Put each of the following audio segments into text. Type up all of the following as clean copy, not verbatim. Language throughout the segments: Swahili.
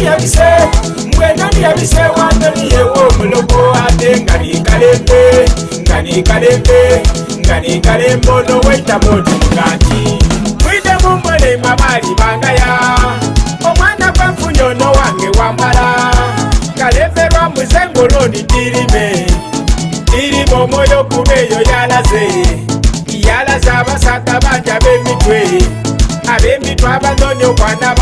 yabise mwena ni yabise wandani yewo mulogo ate ngani kalembe no weta moti mugati mwide mumbole mabali bangaya omwana kwa mfunyono wange wambala kalembe lwa muzengoloni dirimo moyo kubeyo yalaze abasaka banja ab'emitwe abandonye okwana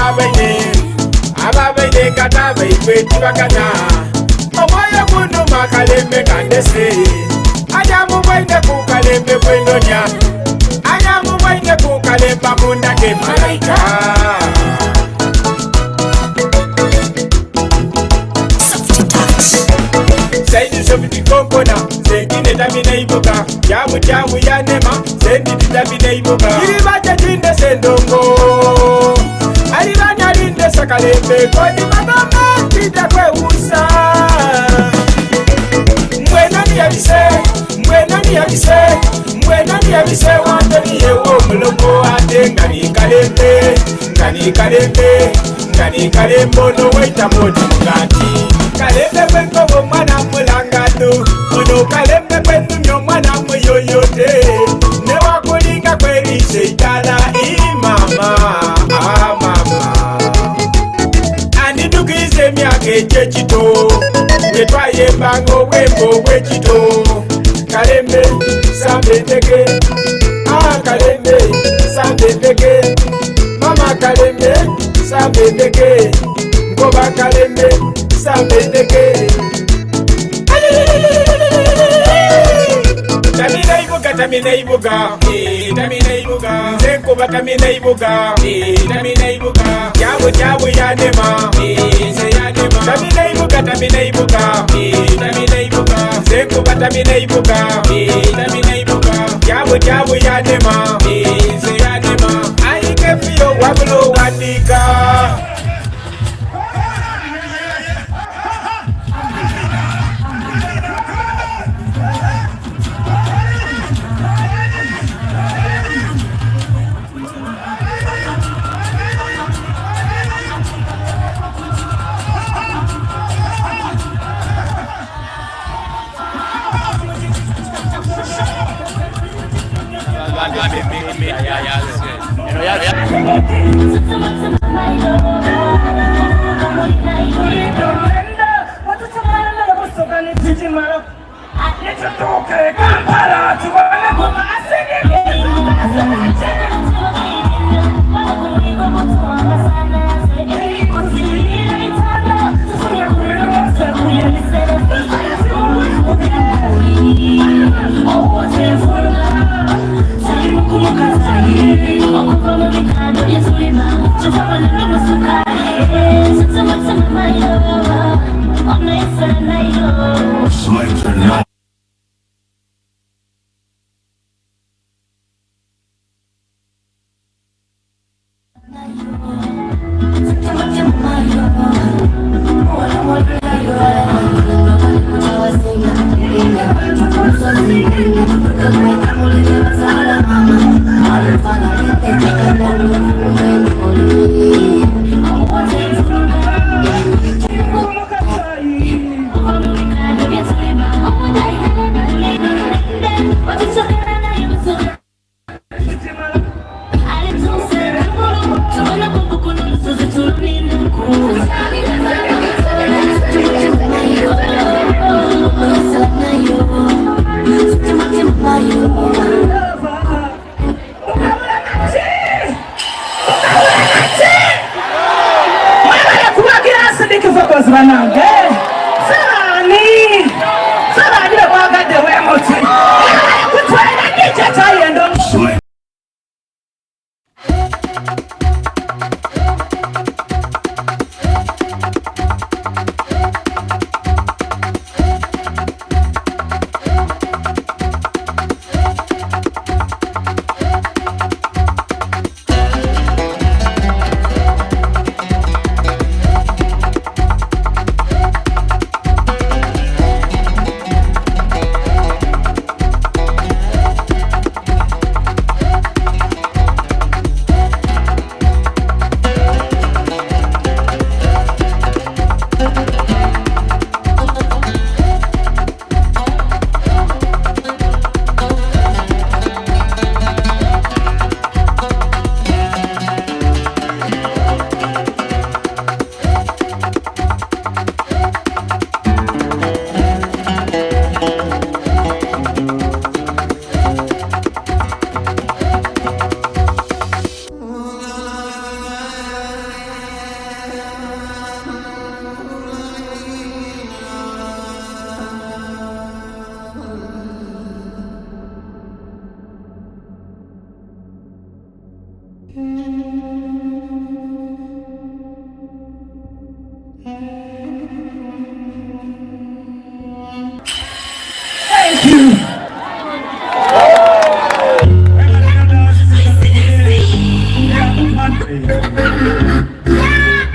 ababaine kata baibwetibagana omwoyo gunuma kalembe kandese anyamubwaine ku kalembe kwendonya anyamubwaine ku kalemba mundage malaika Saidi sobiti konkona Zengine tamina iboga Jamu yanema Zenditi tamina iboga Kiribacha jinde sendongo Alibanya linde sakalembe Kodi magama Tita kwe usa Mwenani yabise Wandani yewo mulongo ate Ngani kalembe no weta moti mugati Kalembe kwenko mwana mulangatu Ono kalembe kwenunyo mwana muyoyote Newa kulinga kweri seitala mama Anidukize miake chechito Netwaye bango wembo wechito Kalembe sambeteke Kalembe sambeteke Mama kalembe sambeteke Ngoba kalembe sambeteke Tamina ibuga Zenkuba tamina ibuga Jabu yanema Tamina ibuga Zenkuba tamina ibuga Jabu yanema Aike fiyo wabulo wadika Bananga